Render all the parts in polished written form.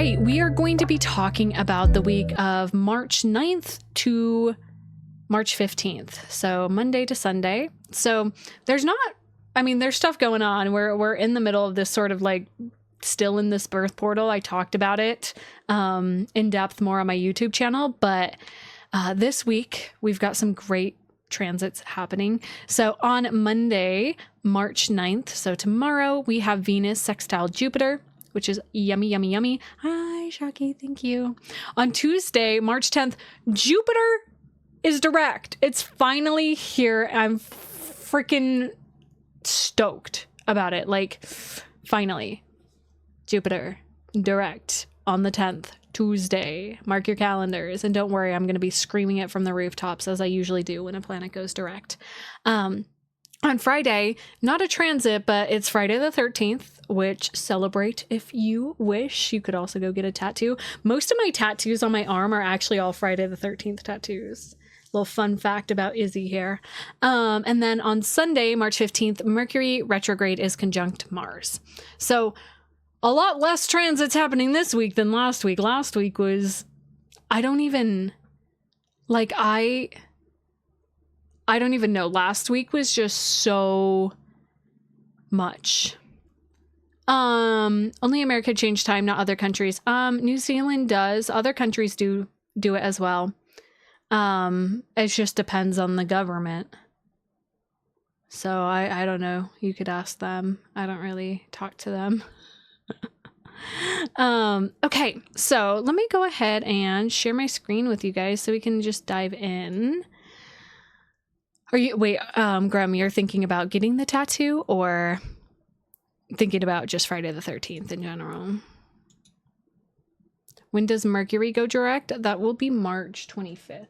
right, we are going to be talking about the week of March 9th to March 15th. So Monday to Sunday. So there's stuff going on. We're in the middle of this sort of like still in this birth portal. I talked about it in depth more on my YouTube channel, but this week we've got some great transits happening. So on Monday, March 9th, so tomorrow, we have Venus sextile Jupiter, which is yummy, yummy, yummy. Hi, Shaki, thank you. On Tuesday, March 10th, Jupiter is direct. It's finally here. I'm freaking stoked about it. Like, finally, Jupiter direct on the 10th. Tuesday. Mark your calendars, and don't worry, I'm going to be screaming it from the rooftops as I usually do when a planet goes direct. On Friday, not a transit, but it's Friday the 13th, which celebrate if you wish. You could also go get a tattoo. Most of my tattoos on my arm are actually all Friday the 13th tattoos. Little fun fact about Izzy here. And then on Sunday, March 15th, Mercury retrograde is conjunct Mars. So a lot less transits happening this week than last week. Last week was, I don't even know. Last week was just so much. Only America changed time, not other countries. New Zealand does. Other countries do it as well. It just depends on the government. So I don't know. You could ask them. I don't really talk to them. Okay, so let me go ahead and share my screen with you guys so we can just dive in. Graham, you're thinking about getting the tattoo or thinking about just Friday the 13th in general? When does Mercury go direct? That will be March 25th,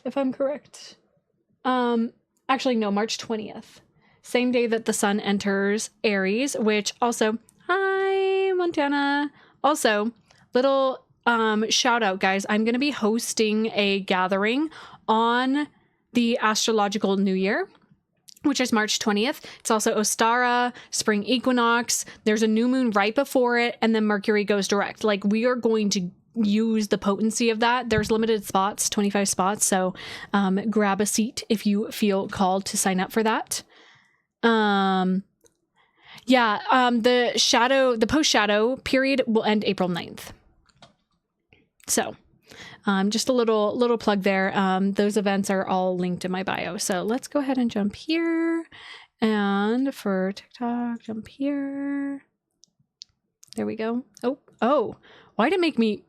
if I'm correct. Actually, no, March 20th. Same day that the sun enters Aries, which also, hi, Montana. Also, little shout out, guys. I'm going to be hosting a gathering on the astrological new year, which is March 20th. It's also Ostara, spring equinox. There's a new moon right before it, and then Mercury goes direct. Like, we are going to use the potency of that. There's limited spots, 25 spots. So grab a seat if you feel called to sign up for that. The post-shadow period will end April 9th. So, just a little plug there. Those events are all linked in my bio. So let's go ahead and jump here. And for TikTok, jump here. There we go. Oh, why'd it make me...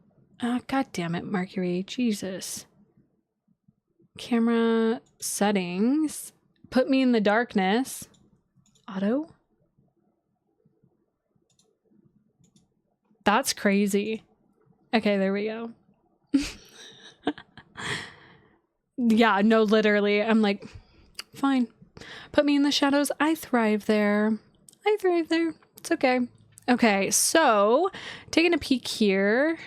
God damn it, Mercury. Jesus. Camera settings. Put me in the darkness. Auto? That's crazy. Okay, there we go. Yeah, no, literally. I'm like, fine. Put me in the shadows. I thrive there. It's okay. Okay, so taking a peek here.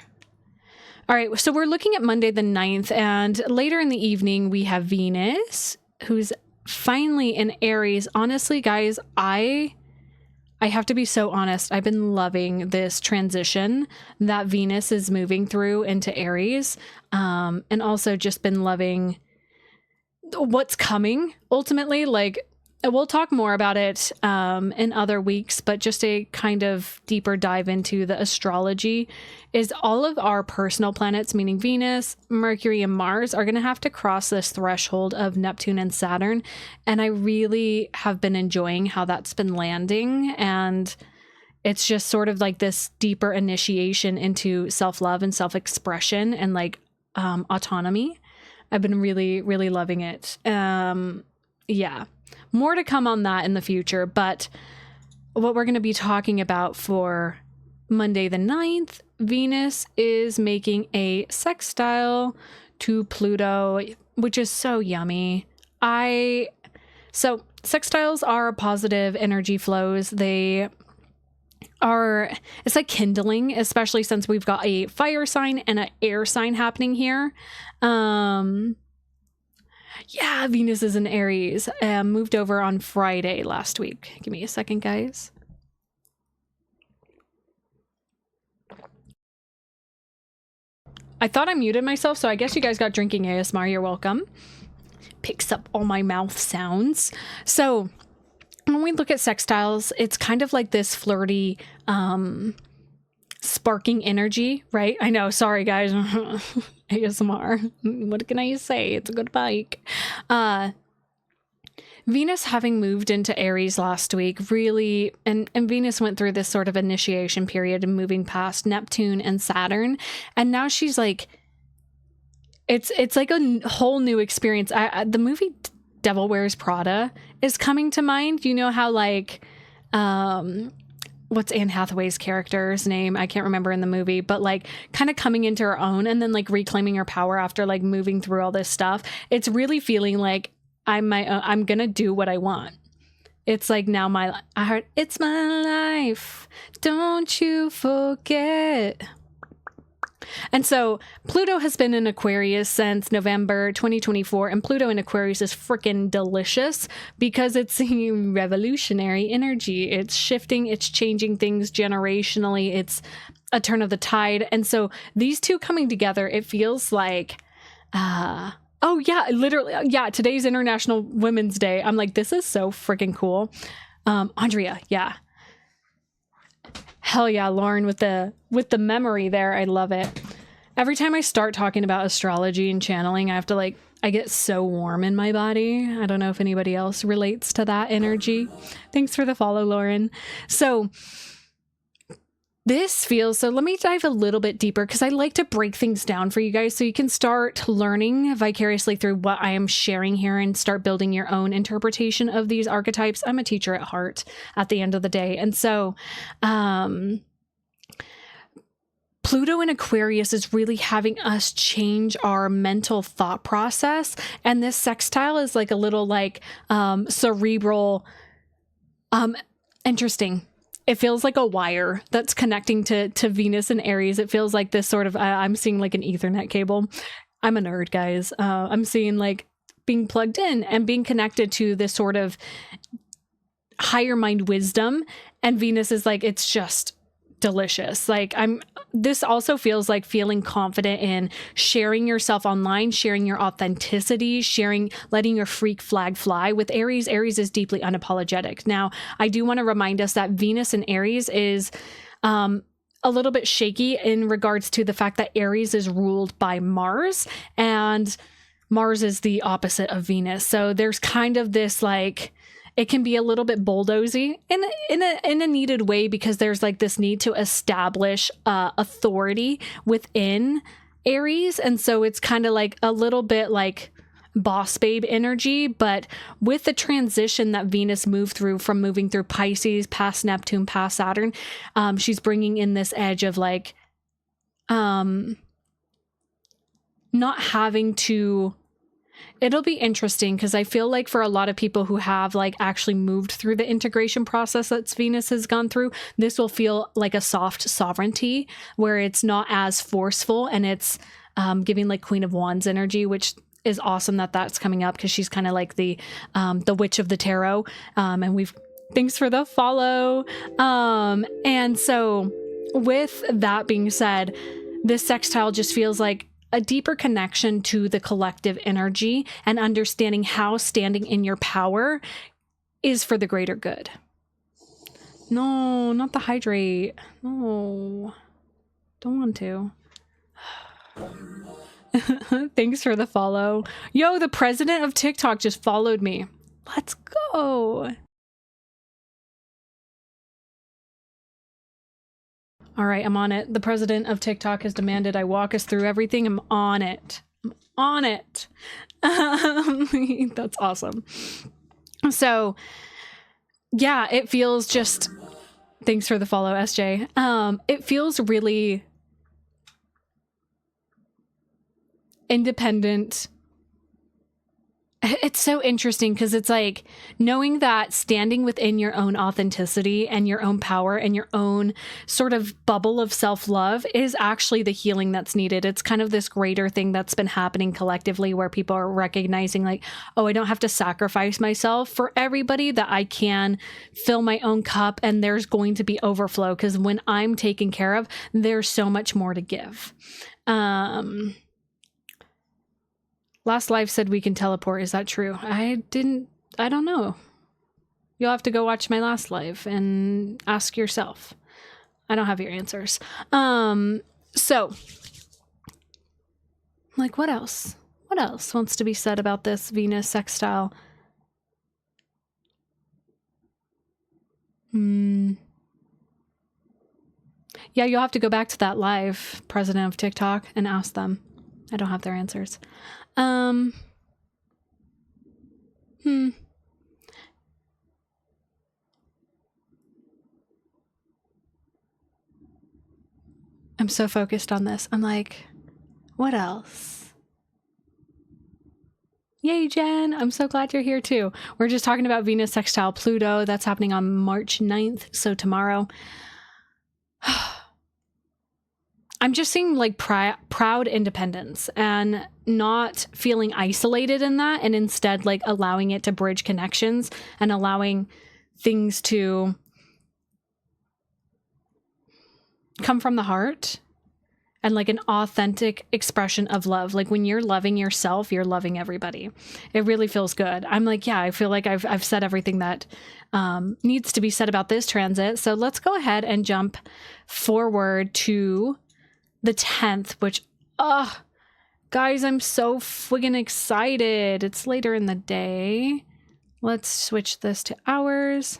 All right, so we're looking at Monday the 9th, and later in the evening, we have Venus, who's finally in Aries. Honestly, guys, I have to be so honest. I've been loving this transition that Venus is moving through into Aries, and also just been loving what's coming ultimately. Like, we'll talk more about it in other weeks, but just a kind of deeper dive into the astrology is all of our personal planets, meaning Venus, Mercury, and Mars, are going to have to cross this threshold of Neptune and Saturn. And I really have been enjoying how that's been landing. And it's just sort of like this deeper initiation into self-love and self-expression and like autonomy. I've been really, really loving it. Yeah. More to come on that in the future, but what we're going to be talking about for Monday the 9th, Venus is making a sextile to Pluto, which is so yummy. So sextiles are positive energy flows. They are, it's like kindling, especially since we've got a fire sign and an air sign happening here. Yeah, Venus is in Aries. Moved over on Friday last week. Give me a second, guys. I thought I muted myself, so I guess you guys got drinking ASMR. You're welcome. Picks up all my mouth sounds. So when we look at sextiles, it's kind of like this flirty, sparking energy, right? I know, sorry guys. ASMR. What can I say? It's a good bike. Venus having moved into Aries last week really, and Venus went through this sort of initiation period and moving past Neptune and Saturn. And now she's like, it's like a whole new experience. The movie Devil Wears Prada is coming to mind. You know how like, what's Anne Hathaway's character's name? I can't remember in the movie, but like kind of coming into her own and then like reclaiming her power after like moving through all this stuff. It's really feeling like I'm gonna do what I want. It's like now it's my life. Don't you forget. And so Pluto has been in Aquarius since November 2024, and Pluto in Aquarius is freaking delicious because it's a revolutionary energy. It's shifting, it's changing things generationally. It's a turn of the tide. And so these two coming together, it feels like, oh yeah, literally, yeah, today's International Women's Day. I'm like, this is so freaking cool. Andrea, yeah. Hell yeah, Lauren with the memory there. I love it. Every time I start talking about astrology and channeling, I have to like, I get so warm in my body. I don't know if anybody else relates to that energy. Thanks for the follow, Lauren. So this feels, so let me dive a little bit deeper because I like to break things down for you guys so you can start learning vicariously through what I am sharing here and start building your own interpretation of these archetypes. I'm a teacher at heart at the end of the day. And so, Pluto in Aquarius is really having us change our mental thought process. And this sextile is like a little like, cerebral, interesting. It feels like a wire that's connecting to Venus and Aries. It feels like this sort of, I'm seeing like an Ethernet cable. I'm a nerd, guys. I'm seeing like being plugged in and being connected to this sort of higher mind wisdom. And Venus is like, it's just delicious. Like this also feels like feeling confident in sharing yourself online, sharing your authenticity, letting your freak flag fly. With Aries, Aries is deeply unapologetic. Now, I do want to remind us that Venus in Aries is a little bit shaky in regards to the fact that Aries is ruled by Mars, and Mars is the opposite of Venus. So there's kind of this like, it can be a little bit bulldozy in a needed way because there's like this need to establish authority within Aries. And so it's kind of like a little bit like boss babe energy. But with the transition that Venus moved through from moving through Pisces, past Neptune, past Saturn, she's bringing in this edge of like not having to. It'll be interesting because I feel like for a lot of people who have like actually moved through the integration process that Venus has gone through, this will feel like a soft sovereignty where it's not as forceful, and it's giving like Queen of Wands energy, which is awesome that that's coming up because she's kind of like the witch of the tarot. And thanks for the follow. And so with that being said, this sextile just feels like a deeper connection to the collective energy and understanding how standing in your power is for the greater good. No, not the hydrate. No, don't want to. Thanks for the follow. Yo, the president of TikTok just followed me. Let's go. All right, I'm on it. The president of TikTok has demanded I walk us through everything. I'm on it. I'm on it. That's awesome. So, yeah, it feels just... Thanks for the follow, SJ. It feels really independent. It's so interesting because it's like knowing that standing within your own authenticity and your own power and your own sort of bubble of self-love is actually the healing that's needed. It's kind of this greater thing that's been happening collectively where people are recognizing like, oh, I don't have to sacrifice myself for everybody, that I can fill my own cup and there's going to be overflow because when I'm taken care of, there's so much more to give. Last life said we can teleport. Is that true? I don't know. You'll have to go watch my last life and ask yourself. I don't have your answers. So, like, what else? What else wants to be said about this Venus sextile? Yeah, you'll have to go back to that live president of TikTok and ask them. I don't have their answers. I'm so focused on this. I'm like, what else? Yay, Jen. I'm so glad you're here too. We're just talking about Venus sextile Pluto. That's happening on March 9th. So tomorrow. I'm just seeing like proud independence and not feeling isolated in that, and instead like allowing it to bridge connections and allowing things to come from the heart and like an authentic expression of love. Like when you're loving yourself, you're loving everybody. It really feels good. I'm like, yeah, I feel like I've said everything that needs to be said about this transit. So let's go ahead and jump forward to the 10th, which, guys, I'm so friggin' excited. It's later in the day. Let's switch this to hours.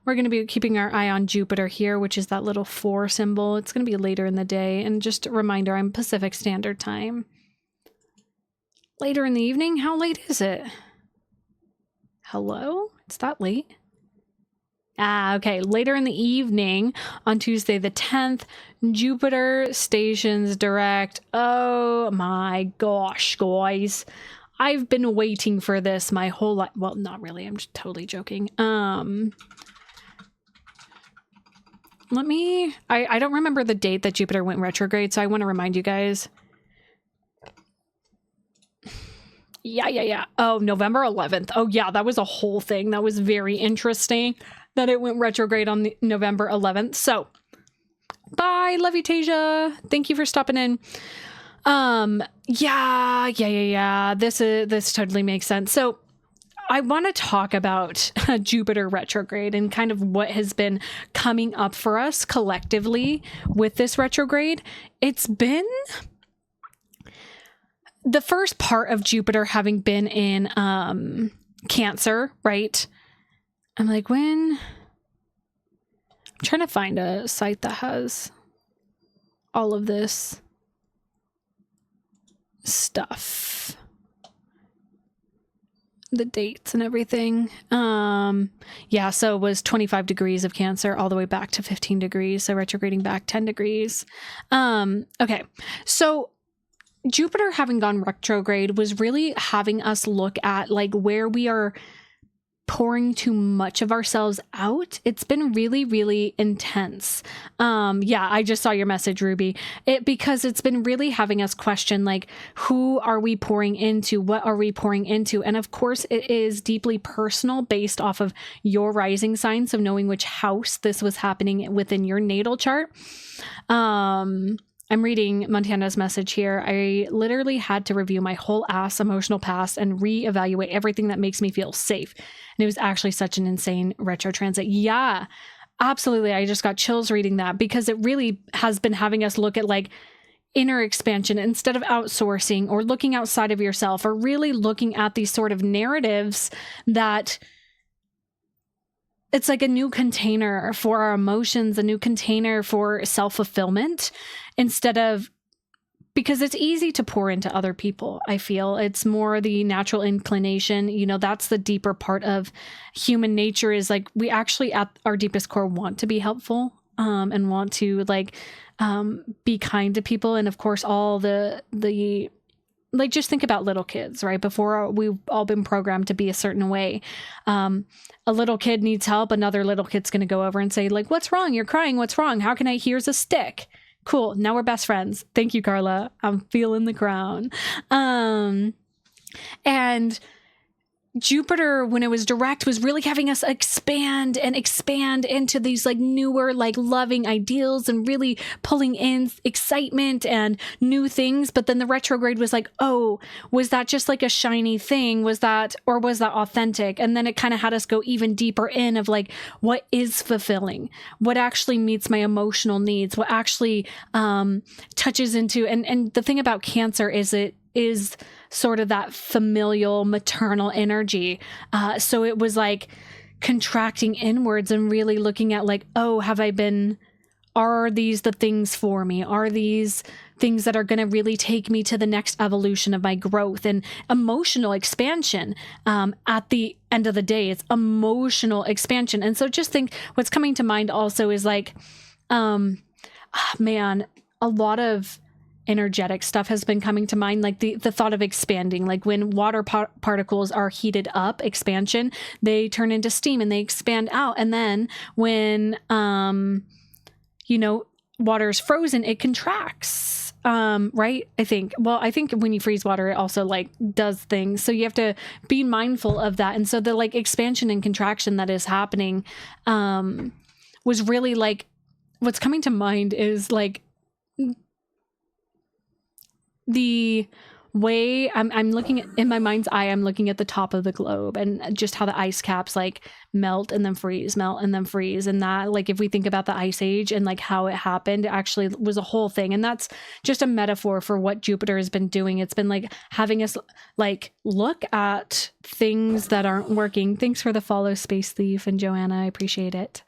We're going to be keeping our eye on Jupiter here, which is that little 4 symbol. It's going to be later in the day. And just a reminder, I'm Pacific Standard Time. Later in the evening? How late is it? Hello? It's that late? Okay. Later in the evening on Tuesday the 10th, Jupiter stations direct. Oh my gosh, guys. I've been waiting for this my whole life. Well, not really. I'm just totally joking. I don't remember the date that Jupiter went retrograde, so I want to remind you guys. Yeah. Oh, November 11th. Oh, yeah, that was a whole thing. That was very interesting that it went retrograde on the November 11th. So, bye. Love you, Tasia. Thank you for stopping in. Yeah. This totally makes sense. So, I want to talk about Jupiter retrograde and kind of what has been coming up for us collectively with this retrograde. It's been the first part of Jupiter having been in Cancer, right? I'm like, I'm trying to find a site that has all of this stuff. The dates and everything. Yeah, so it was 25 degrees of Cancer all the way back to 15 degrees. So retrograding back 10 degrees. Okay. So Jupiter having gone retrograde was really having us look at like where we are pouring too much of ourselves out. It's been really, really intense. Yeah, I just saw your message, Ruby. Because it's been really having us question, like, who are we pouring into? What are we pouring into? And of course, it is deeply personal based off of your rising sign. So knowing which house this was happening within your natal chart. I'm reading Montana's message here. I literally had to review my whole ass emotional past and reevaluate everything that makes me feel safe. And it was actually such an insane retro transit. Yeah, absolutely. I just got chills reading that because it really has been having us look at like inner expansion instead of outsourcing or looking outside of yourself, or really looking at these sort of narratives that it's like a new container for our emotions, a new container for self-fulfillment, instead of, because it's easy to pour into other people. I feel it's more the natural inclination. You know, that's the deeper part of human nature, is like we actually at our deepest core want to be helpful, and want to like be kind to people. And of course, all the like, just think about little kids, right? Before, we've all been programmed to be a certain way. A little kid needs help. Another little kid's going to go over and say like, what's wrong? You're crying. What's wrong? How can I? Here's a stick. Cool. Now we're best friends. Thank you, Carla. I'm feeling the crown. And Jupiter, when it was direct, was really having us expand into these like newer, like loving ideals and really pulling in excitement and new things. But then the retrograde was like, oh, was that just like a shiny thing? Was that authentic? And then it kind of had us go even deeper in of like, what is fulfilling? What actually meets my emotional needs? What actually touches into, and the thing about Cancer is it is sort of that familial maternal energy. So it was like contracting inwards and really looking at like, oh, are these the things for me? Are these things that are going to really take me to the next evolution of my growth and emotional expansion? At the end of the day, it's emotional expansion. And so just think what's coming to mind also is like, man, a lot of energetic stuff has been coming to mind, like the thought of expanding, like when water particles are heated up, expansion, they turn into steam and they expand out. And then when, water is frozen, it contracts, right? I think when you freeze water, it also like does things. So you have to be mindful of that. And so the like expansion and contraction that is happening, was really like, what's coming to mind is like, the way I'm looking at, in my mind's eye, I'm looking at the top of the globe and just how the ice caps like melt and then freeze, melt and then freeze. And that, like, if we think about the ice age and like how it happened, it actually was a whole thing. And that's just a metaphor for what Jupiter has been doing. It's been like having us like look at things that aren't working. Thanks for the follow, Space Thief and Joanna. I appreciate it.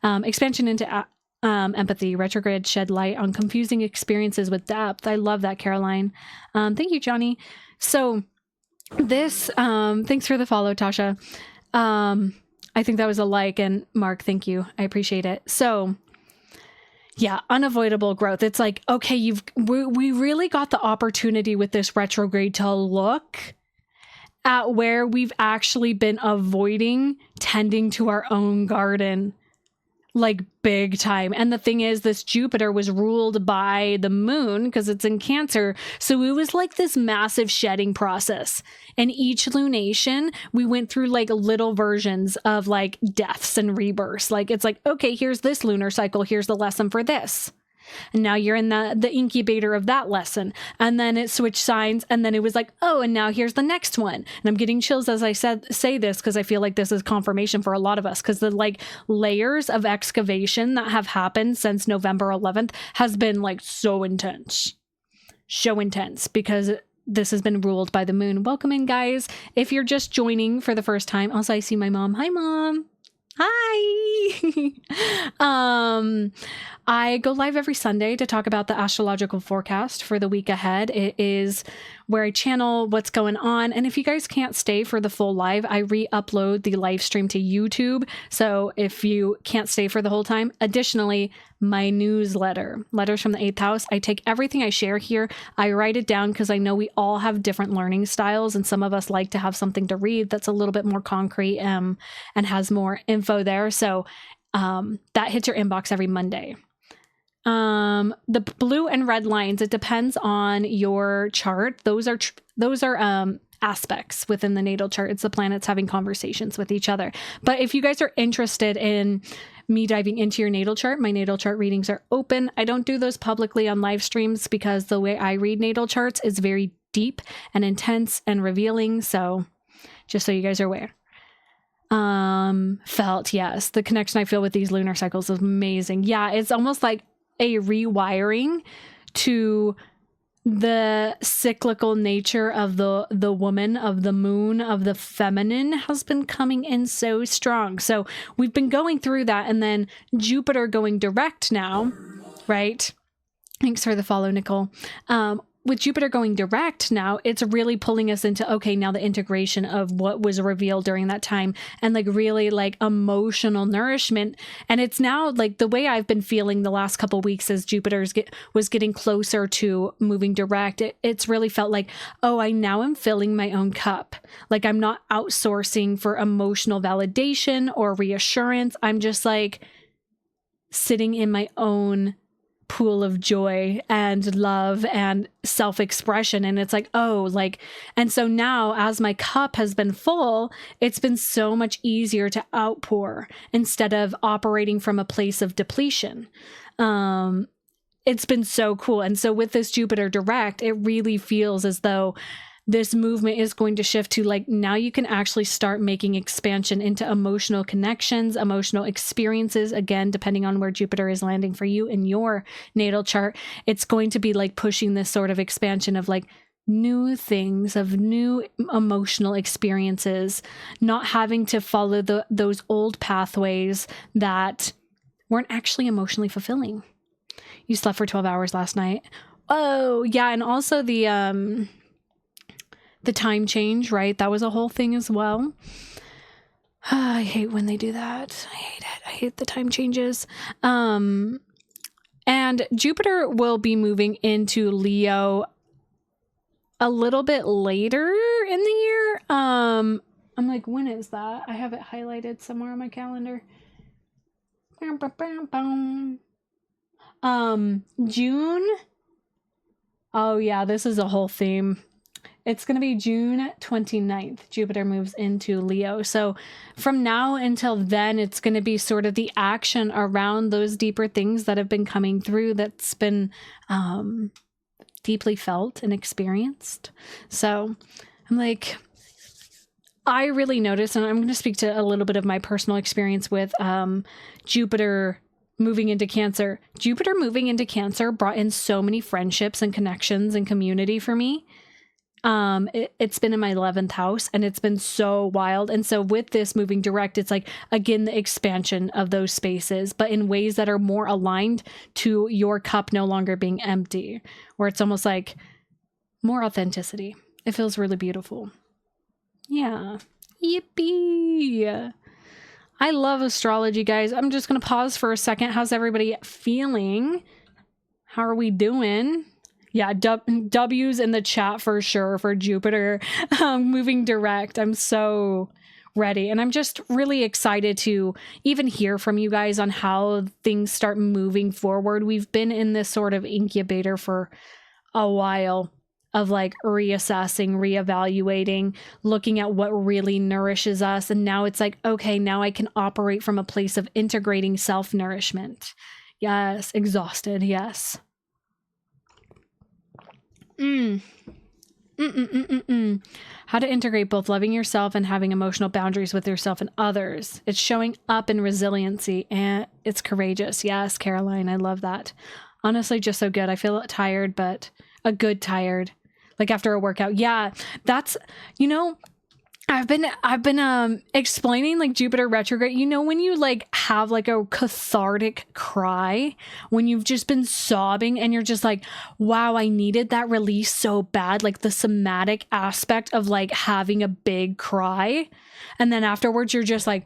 Expansion into empathy. Retrograde shed light on confusing experiences with depth. I love that, Caroline. Thank you, Johnny. So this, thanks for the follow, Tasha. I think that was a like, and Mark, thank you. I appreciate it. So yeah, unavoidable growth. It's like, okay, we really got the opportunity with this retrograde to look at where we've actually been avoiding tending to our own garden. Like big time. And the thing is, this Jupiter was ruled by the moon because it's in Cancer. So it was like this massive shedding process. And each lunation, we went through like little versions of like deaths and rebirths. Like it's like, okay, here's this lunar cycle. Here's the lesson for this. And now you're in the incubator of that lesson. And then it switched signs. And then it was like, oh, and now here's the next one. And I'm getting chills as I say this because I feel like this is confirmation for a lot of us, because the like layers of excavation that have happened since November 11th has been like so intense because this has been ruled by the moon. Welcome in, guys. If you're just joining for the first time, also I see my mom. Hi, Mom. Hi. I go live every Sunday to talk about the astrological forecast for the week ahead. It is where I channel what's going on. And if you guys can't stay for the full live, I re-upload the live stream to YouTube. So if you can't stay for the whole time, additionally, my newsletter, Letters from the 8th House, I take everything I share here, I write it down because I know we all have different learning styles, and some of us like to have something to read that's a little bit more concrete and has more info there. So that hits your inbox every Monday. The blue and red lines, it depends on your chart. Those are aspects within the natal chart. It's the planets having conversations with each other. But if you guys are interested in me diving into your natal chart, my natal chart readings are open. I don't do those publicly on live streams because the way I read natal charts is very deep and intense and revealing. So just so you guys are aware. Felt, yes. The connection I feel with these lunar cycles is amazing. Yeah, it's almost like a rewiring to the cyclical nature of the woman, of the moon, of the feminine has been coming in so strong. So we've been going through that, and then Jupiter going direct now, right? Thanks for the follow, Nicole. With Jupiter going direct now, it's really pulling us into, okay, now the integration of what was revealed during that time and like really like emotional nourishment. And it's now like the way I've been feeling the last couple of weeks as Jupiter's was getting closer to moving direct. It's really felt like, oh, I now am filling my own cup. Like I'm not outsourcing for emotional validation or reassurance. I'm just like sitting in my own pool of joy and love and self-expression. And it's like, oh, like, and so now as my cup has been full, it's been so much easier to outpour instead of operating from a place of depletion. It's been so cool. And so with this Jupiter direct, it really feels as though this movement is going to shift to like, now you can actually start making expansion into emotional connections, emotional experiences. Again, depending on where Jupiter is landing for you in your natal chart, it's going to be like pushing this sort of expansion of like new things, of new emotional experiences, not having to follow those old pathways that weren't actually emotionally fulfilling. You slept for 12 hours last night. Oh, yeah. And also the time change, right? That was a whole thing as well. I hate when they do that. I hate it. I hate the time changes. And Jupiter will be moving into Leo a little bit later in the year. I'm like, when is that? I have it highlighted somewhere on my calendar. June. Oh yeah, this is a whole theme. It's going to be June 29th. Jupiter moves into Leo. So from now until then, it's going to be sort of the action around those deeper things that have been coming through that's been deeply felt and experienced. So I'm like, I really noticed, and I'm going to speak to a little bit of my personal experience with Jupiter moving into Cancer. Jupiter moving into Cancer brought in so many friendships and connections and community for me. It's been in my 11th house and it's been so wild. And so with this moving direct, it's like, again, the expansion of those spaces, but in ways that are more aligned to your cup no longer being empty, where it's almost like more authenticity. It feels really beautiful. Yeah. Yippee. I love astrology, guys. I'm just going to pause for a second. How's everybody feeling? How are we doing? Yeah, W's in the chat for sure for Jupiter moving direct. I'm so ready. And I'm just really excited to even hear from you guys on how things start moving forward. We've been in this sort of incubator for a while of like reassessing, reevaluating, looking at what really nourishes us. And now it's like, okay, now I can operate from a place of integrating self-nourishment. Yes, exhausted. Yes. How to integrate both loving yourself and having emotional boundaries with yourself and others. It's showing up in resiliency and it's courageous. Yes, Caroline, I love that. Honestly, just so good. I feel tired, but a good tired, like after a workout. Yeah, that's, you know, I've been explaining like Jupiter retrograde, you know, when you like have like a cathartic cry, when you've just been sobbing and you're just like, wow, I needed that release so bad, like the somatic aspect of like having a big cry. And then afterwards you're just like,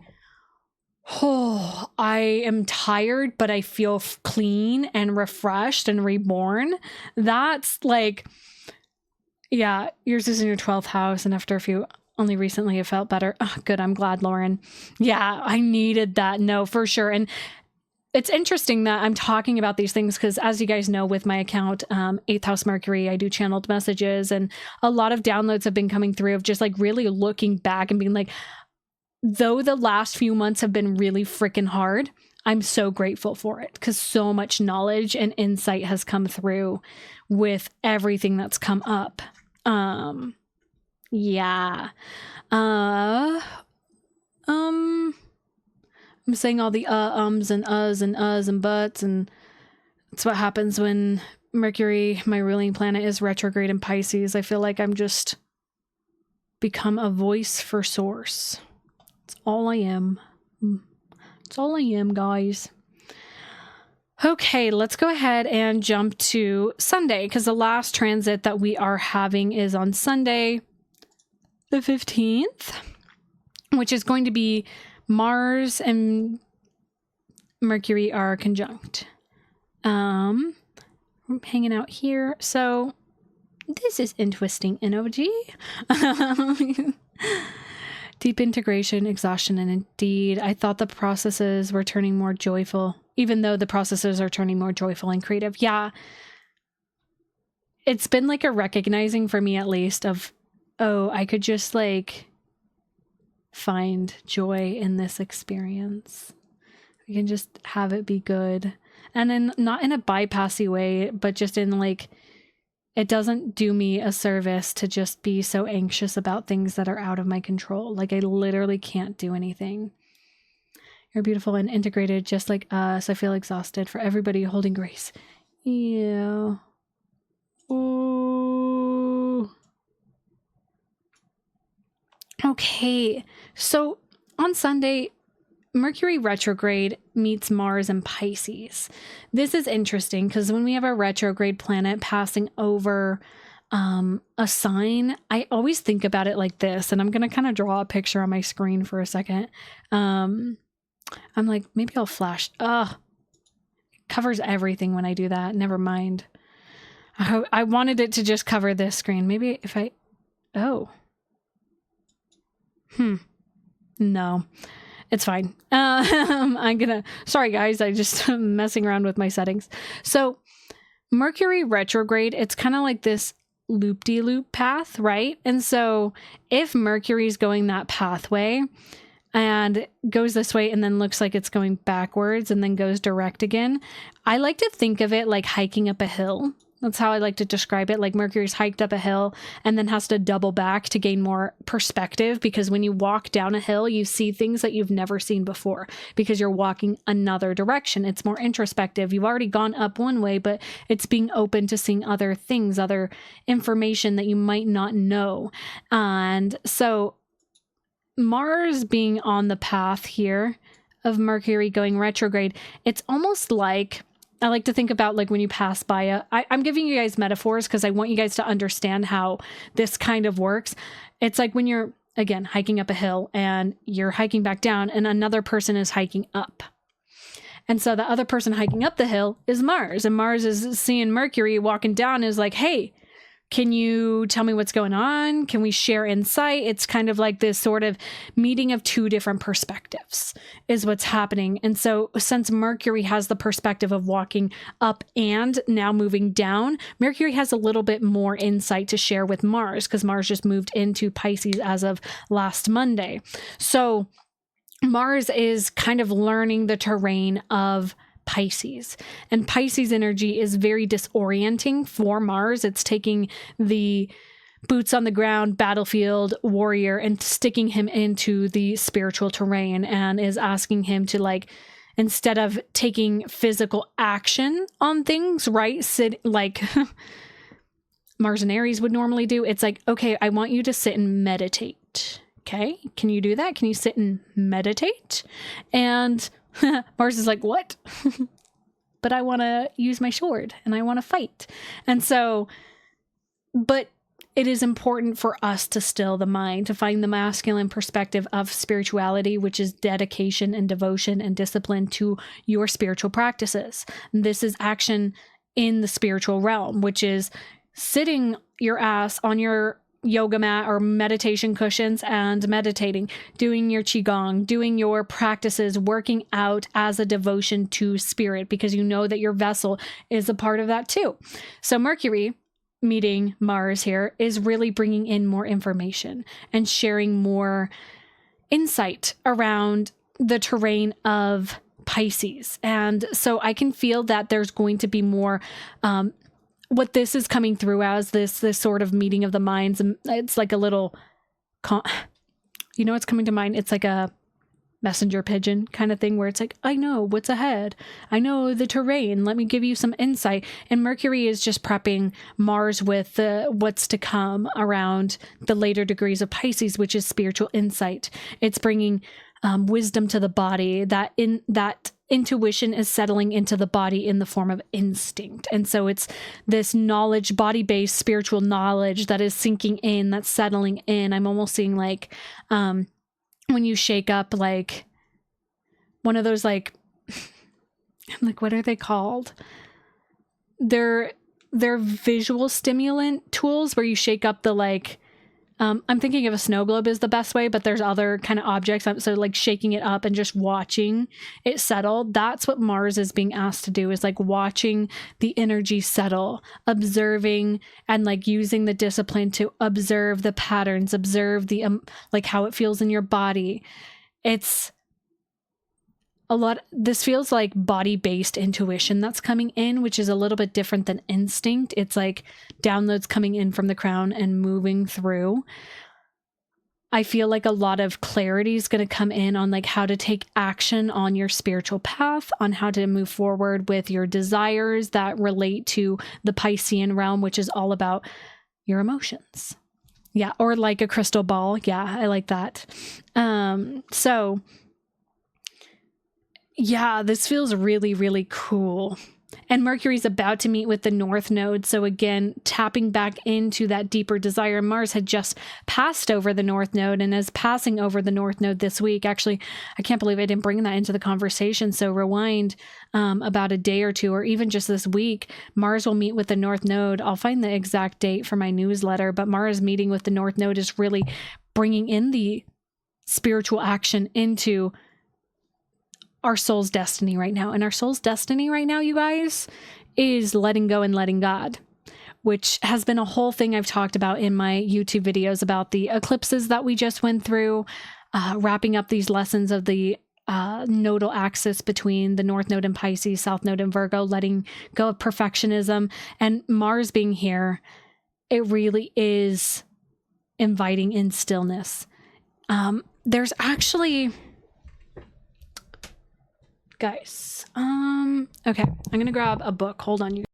oh, I am tired, but I feel clean and refreshed and reborn. That's like, yeah, yours is in your 12th house. And after a few, only recently it felt better. Oh, good. I'm glad, Lauren. Yeah, I needed that. No, for sure. And it's interesting that I'm talking about these things because, as you guys know, with my account, 8th house Mercury, I do channeled messages and a lot of downloads have been coming through of just like really looking back and being like, though the last few months have been really freaking hard, I'm so grateful for it because so much knowledge and insight has come through with everything that's come up. Yeah. I'm saying all the ums and uhs and buts, and it's what happens when Mercury, my ruling planet, is retrograde in Pisces. I feel like I'm just become a voice for source. It's all I am. It's all I am, guys. Okay, let's go ahead and jump to Sunday because the last transit that we are having is on Sunday, the 15th, which is going to be Mars and Mercury are conjunct. I'm hanging out here. So this is interesting energy. Deep integration, exhaustion, and indeed, I thought the processes were turning more joyful. even though the processes are turning more joyful and creative. Yeah. It's been like a recognizing for me, at least, of, oh, I could just like find joy in this experience. We can just have it be good. And then not in a bypassy way, but just in like, it doesn't do me a service to just be so anxious about things that are out of my control. Like I literally can't do anything. You're beautiful and integrated just like us. I feel exhausted for everybody holding grace. Yeah. Ooh. Okay. So on Sunday, Mercury retrograde meets Mars in Pisces. This is interesting because when we have a retrograde planet passing over a sign, I always think about it like this, and I'm going to kind of draw a picture on my screen for a second. I'm like, maybe I'll flash. It covers everything when I do that. Never mind. I wanted it to just cover this screen. Maybe if I... Oh. No. It's fine. Sorry guys, I just messing around with my settings. So Mercury retrograde, it's kind of like this loop-de-loop path, right? And so if Mercury's going that pathway and goes this way and then looks like it's going backwards and then goes direct again, I like to think of it like hiking up a hill. That's how I like to describe it. Like Mercury's hiked up a hill and then has to double back to gain more perspective, because when you walk down a hill, you see things that you've never seen before because you're walking another direction. It's more introspective. You've already gone up one way, but it's being open to seeing other things, other information that you might not know. And so Mars being on the path here of Mercury going retrograde, it's almost like, I like to think about like when you pass by I'm giving you guys metaphors because I want you guys to understand how this kind of works. It's like when you're, again, hiking up a hill and you're hiking back down and another person is hiking up. And so the other person hiking up the hill is Mars, and Mars is seeing Mercury walking down and is like, hey, can you tell me what's going on? Can we share insight? It's kind of like this sort of meeting of two different perspectives is what's happening. And so since Mercury has the perspective of walking up and now moving down, Mercury has a little bit more insight to share with Mars because Mars just moved into Pisces as of last Monday. So Mars is kind of learning the terrain of Pisces, and Pisces energy is very disorienting for Mars. It's taking the boots on the ground battlefield warrior and sticking him into the spiritual terrain, and is asking him to, like, instead of taking physical action on things, right? Sit like Mars and Aries would normally do. It's like, okay, I want you to sit and meditate. Okay, can you do that? Can you sit and meditate? And Mars is like, what? But I want to use my sword and I want to fight. And so, but it is important for us to still the mind, to find the masculine perspective of spirituality, which is dedication and devotion and discipline to your spiritual practices. This is action in the spiritual realm, which is sitting your ass on your yoga mat or meditation cushions and meditating, doing your qigong, doing your practices, working out as a devotion to spirit, because you know that your vessel is a part of that too. So Mercury meeting Mars here is really bringing in more information and sharing more insight around the terrain of Pisces. And so I can feel that there's going to be more what this is coming through as this sort of meeting of the minds. And it's like a little, you know what's coming to mind? It's like a messenger pigeon kind of thing where it's like, I know what's ahead. I know the terrain. Let me give you some insight. And Mercury is just prepping Mars with what's to come around the later degrees of Pisces, which is spiritual insight. It's bringing wisdom to the body, that intuition is settling into the body in the form of instinct. And so it's this knowledge, body-based spiritual knowledge that is sinking in, that's settling in. I'm almost seeing like when you shake up like one of those like what are they called? They're visual stimulant tools where you shake up the like I'm thinking of a snow globe is the best way, but there's other kind of objects. So like shaking it up and just watching it settle. That's what Mars is being asked to do, is like watching the energy settle, observing, and like using the discipline to observe the patterns, observe the like how it feels in your body. It's a lot. This feels like body-based intuition that's coming in, which is a little bit different than instinct. It's like downloads coming in from the crown and moving through. I feel like a lot of clarity is going to come in on like how to take action on your spiritual path, on how to move forward with your desires that relate to the Piscean realm, which is all about your emotions. Yeah. Or like a crystal ball. Yeah. I like that. So yeah, this feels really, really cool. And Mercury's about to meet with the North Node. So again, tapping back into that deeper desire. Mars had just passed over the North Node and is passing over the North Node this week. Actually, I can't believe I didn't bring that into the conversation. So rewind about a day or two, or even just this week, Mars will meet with the North Node. I'll find the exact date for my newsletter, but Mars meeting with the North Node is really bringing in the spiritual action into our soul's destiny right now. And our soul's destiny right now, you guys, is letting go and letting God, which has been a whole thing I've talked about in my YouTube videos about the eclipses that we just went through, wrapping up these lessons of the nodal axis between the North Node and Pisces, South Node and Virgo, letting go of perfectionism, and Mars being here. It really is inviting in stillness. There's actually... Guys, okay, I'm gonna grab a book. Hold on, you.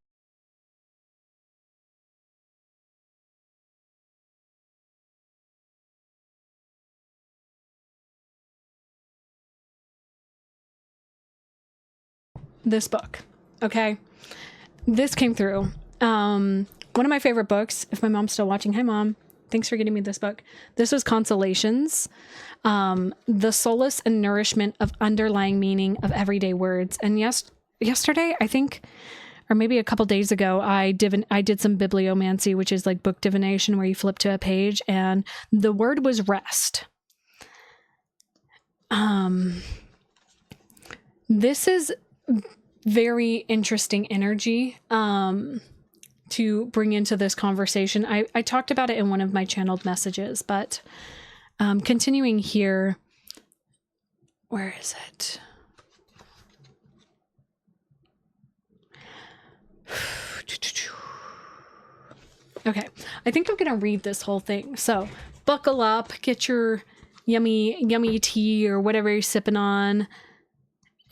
This book, okay? This came through. One of my favorite books, if my mom's still watching. Hi, Mom. Thanks for getting me this book. This was Consolations, The Solace and Nourishment of Underlying Meaning of Everyday Words. And yesterday, I think, or maybe a couple days ago, I did some bibliomancy, which is like book divination, where you flip to a page, and the word was rest. This is very interesting energy. To bring into this conversation. I talked about it in one of my channeled messages, but continuing here, where is it? Okay, I think I'm gonna read this whole thing. So buckle up, get your yummy tea or whatever you're sipping on,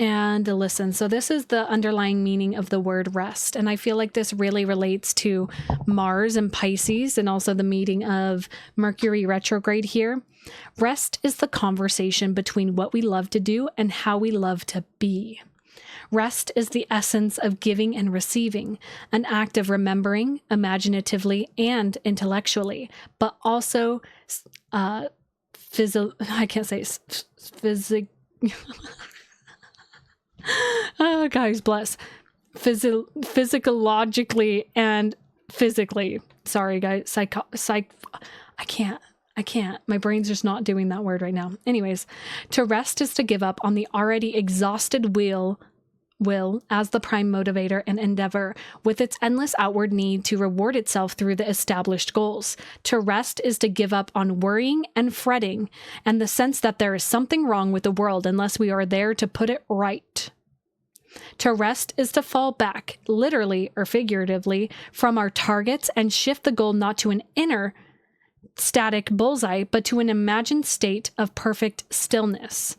and listen. So this is the underlying meaning of the word rest. And I feel like this really relates to Mars and Pisces, and also the meeting of Mercury retrograde here. Rest is the conversation between what we love to do and how we love to be. Rest is the essence of giving and receiving, an act of remembering imaginatively and intellectually, but also I can't say oh, guys, bless. Physiologically and physically. Sorry, guys. I can't. My brain's just not doing that word right now. Anyways, to rest is to give up on the already exhausted will as the prime motivator and endeavor, with its endless outward need to reward itself through the established goals. To rest is to give up on worrying and fretting, and the sense that there is something wrong with the world unless we are there to put it right. To rest is to fall back, literally or figuratively, from our targets and shift the goal not to an inner static bullseye, but to an imagined state of perfect stillness.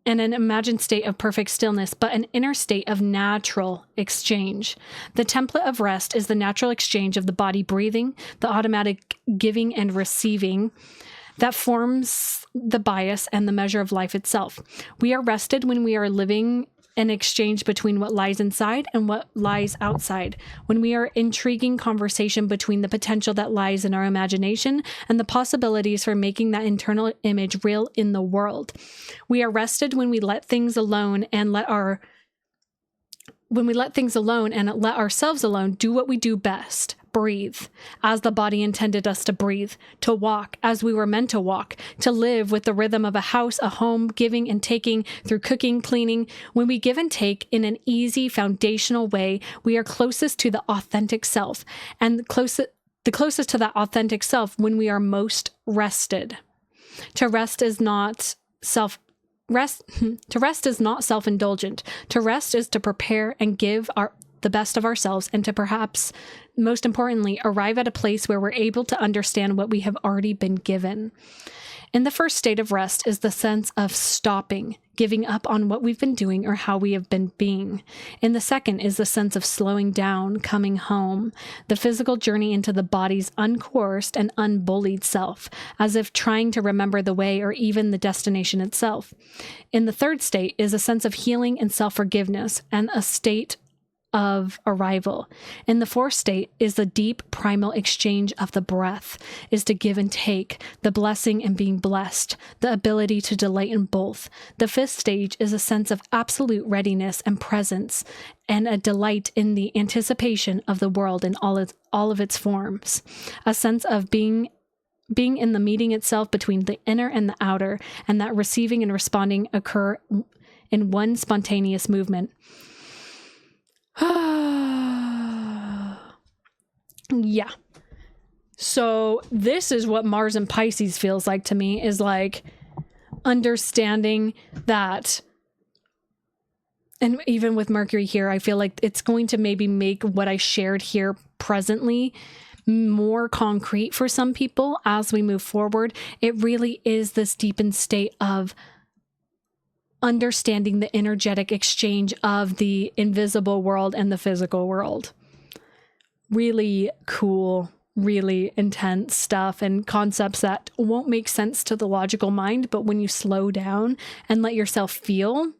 An imagined state of perfect stillness, but an inner state of natural exchange. The template of rest is the natural exchange of the body breathing, the automatic giving and receiving that forms the bias and the measure of life itself. We are rested when we are living an exchange between what lies inside and what lies outside, when we are intriguing conversation between the potential that lies in our imagination and the possibilities for making that internal image real in the world. We are rested when we let things alone and let ourselves alone do what we do best, breathe as the body intended us to breathe, to walk as we were meant to walk, to live with the rhythm of a house, a home, giving and taking through cooking, cleaning. When we give and take in an easy, foundational way, we are closest to the authentic self, and the closest to that authentic self when we are most rested. To rest is not self-indulgent. To rest is to prepare and give the best of ourselves, and to perhaps, most importantly, arrive at a place where we're able to understand what we have already been given. In the first state of rest is the sense of stopping, giving up on what we've been doing or how we have been being. In the second is the sense of slowing down, coming home, the physical journey into the body's uncoerced and unbullied self, as if trying to remember the way or even the destination itself. In the third state is a sense of healing and self-forgiveness, and a state of arrival. In the fourth state is the deep primal exchange of the breath, is to give and take, the blessing and being blessed, the ability to delight in both. The fifth stage is a sense of absolute readiness and presence, and a delight in the anticipation of the world in all of its forms, a sense of being in the meeting itself between the inner and the outer, and that receiving and responding occur in one spontaneous movement. Yeah. So this is what Mars and Pisces feels like to me, is like understanding that. And even with Mercury here, I feel like it's going to maybe make what I shared here presently more concrete for some people as we move forward. It really is this deepened state of understanding the energetic exchange of the invisible world and the physical world. Really cool, really intense stuff, and concepts that won't make sense to the logical mind, but when you slow down and let yourself feel,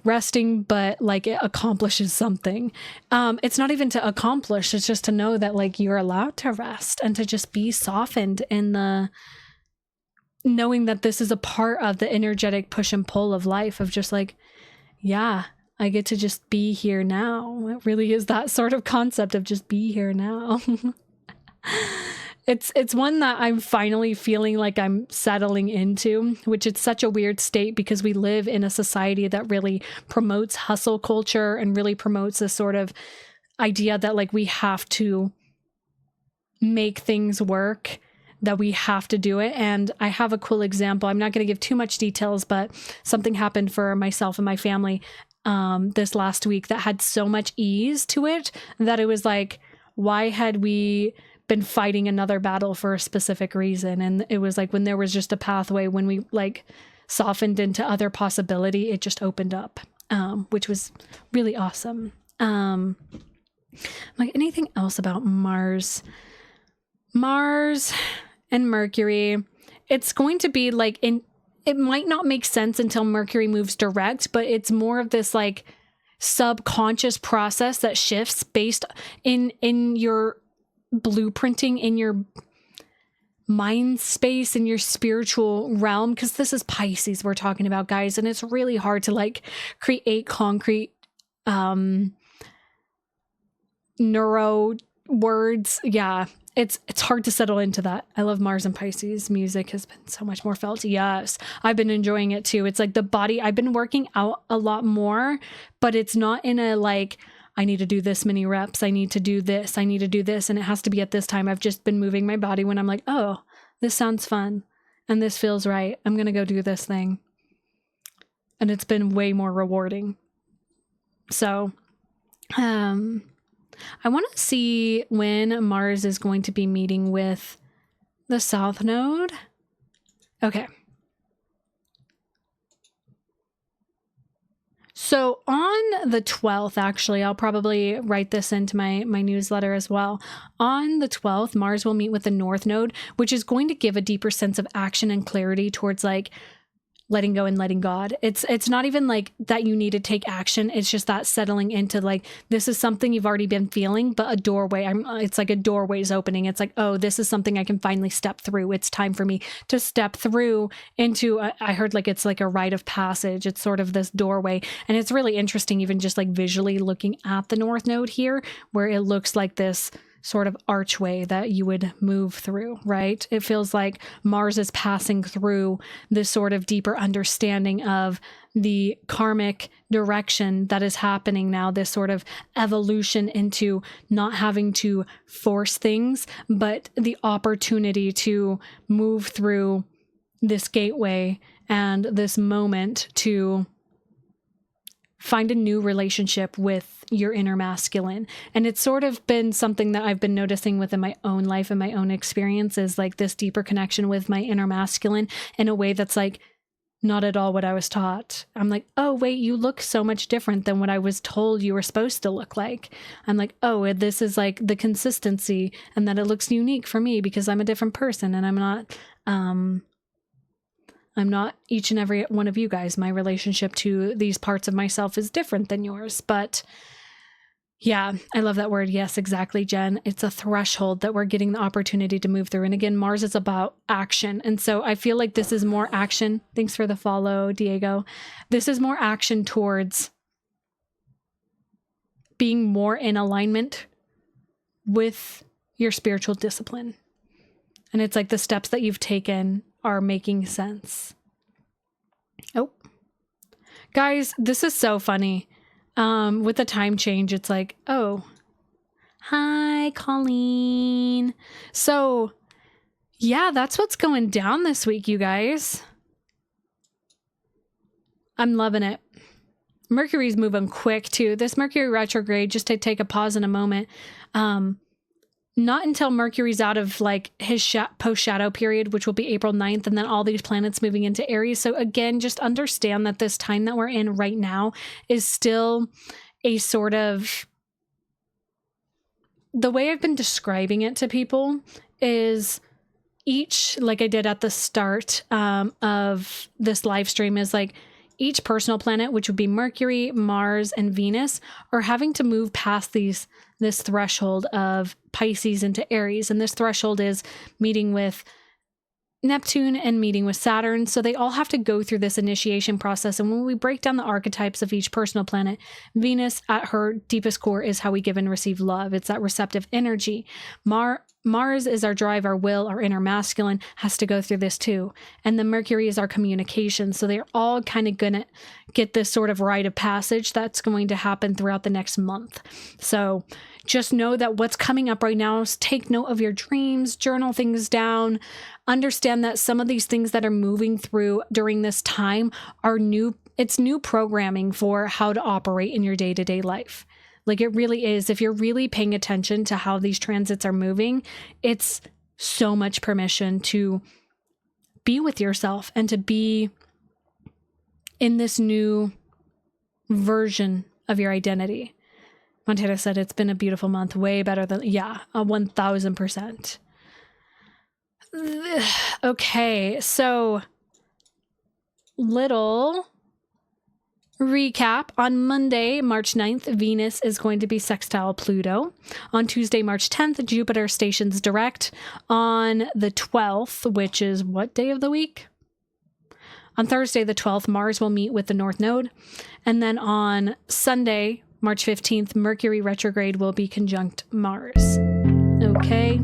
resting, but like it accomplishes something. It's not even to accomplish, it's just to know that like you're allowed to rest and to just be softened in the knowing that this is a part of the energetic push and pull of life, of just like, I get to just be here now. It really is that sort of concept of just be here now. It's one that I'm finally feeling like I'm settling into, which it's such a weird state because we live in a society that really promotes hustle culture and really promotes this sort of idea that like we have to make things work, that we have to do it. And I have a cool example. I'm not going to give too much details, but something happened for myself and my family this last week that had so much ease to it that it was like, why had we been fighting another battle for a specific reason? And it was like when there was just a pathway, when we like softened into other possibility, it just opened up, which was really awesome. Like anything else about Mars and Mercury, it's going to be like it might not make sense until Mercury moves direct, but it's more of this like subconscious process that shifts based in your blueprinting, in your mind space, in your spiritual realm, because this is Pisces we're talking about, guys, and it's really hard to like create concrete neuro words. It's hard to settle into that. I love Mars and Pisces. Music has been so much more felt. Yes, I've been enjoying it too. It's like the body, I've been working out a lot more, but it's not in a like, I need to do this many reps, I need to do this, and it has to be at this time. I've just been moving my body when I'm like, oh, this sounds fun and this feels right. I'm going to go do this thing. And it's been way more rewarding. So, I want to see when Mars is going to be meeting with the South Node. Okay. So on the 12th, actually, I'll probably write this into my newsletter as well. On the 12th, Mars will meet with the North Node, which is going to give a deeper sense of action and clarity towards like letting go and letting God. It's not even like that you need to take action. It's just that settling into like, this is something you've already been feeling, but a doorway, it's like a doorway's opening. It's like, oh, this is something I can finally step through. It's time for me to step through into, I heard like, it's like a rite of passage. It's sort of this doorway. And it's really interesting, even just like visually looking at the North Node here, where it looks like this sort of archway that you would move through, right? It feels like Mars is passing through this sort of deeper understanding of the karmic direction that is happening now, this sort of evolution into not having to force things, but the opportunity to move through this gateway and this moment to find a new relationship with your inner masculine. And it's sort of been something that I've been noticing within my own life and my own experiences, like this deeper connection with my inner masculine in a way that's like not at all what I was taught. I'm like, oh, wait, you look so much different than what I was told you were supposed to look like. I'm like, oh, this is like the consistency and that it looks unique for me because I'm a different person and I'm not each and every one of you guys. My relationship to these parts of myself is different than yours. But yeah, I love that word. Yes, exactly, Jen. It's a threshold that we're getting the opportunity to move through. And again, Mars is about action. And so I feel like this is more action. Thanks for the follow, Diego. This is more action towards being more in alignment with your spiritual discipline. And it's like the steps that you've taken are making sense. Oh, guys, this is so funny. With the time change, it's like, oh, hi, Colleen. So yeah, that's what's going down this week, you guys. I'm loving it. Mercury's moving quick too. This Mercury retrograde, just to take a pause in a moment, not until Mercury's out of like his post-shadow period, which will be April 9th, and then all these planets moving into Aries. So again, just understand that this time that we're in right now is still a sort of, the way I've been describing it to people is each, like I did at the start of this live stream, is like each personal planet, which would be Mercury, Mars, and Venus, are having to move past this threshold of Pisces into Aries. And this threshold is meeting with Neptune and meeting with Saturn. So they all have to go through this initiation process. And when we break down the archetypes of each personal planet, Venus at her deepest core is how we give and receive love. It's that receptive energy. Mars is our drive, our will, our inner masculine has to go through this too. And then Mercury is our communication. So they're all kind of going to get this sort of rite of passage that's going to happen throughout the next month. So just know that what's coming up right now is take note of your dreams, journal things down, understand that some of these things that are moving through during this time are new. It's new programming for how to operate in your day-to-day life. Like it really is. If you're really paying attention to how these transits are moving, it's so much permission to be with yourself and to be in this new version of your identity. Montana said it's been a beautiful month, way better than, 1000%. Okay, so little recap. On Monday, March 9th, Venus is going to be sextile Pluto. On Tuesday, March 10th, Jupiter stations direct. On the 12th, which is what day of the week? On Thursday, the 12th, Mars will meet with the North Node. And then on Sunday, March 15th, Mercury retrograde will be conjunct Mars. Okay.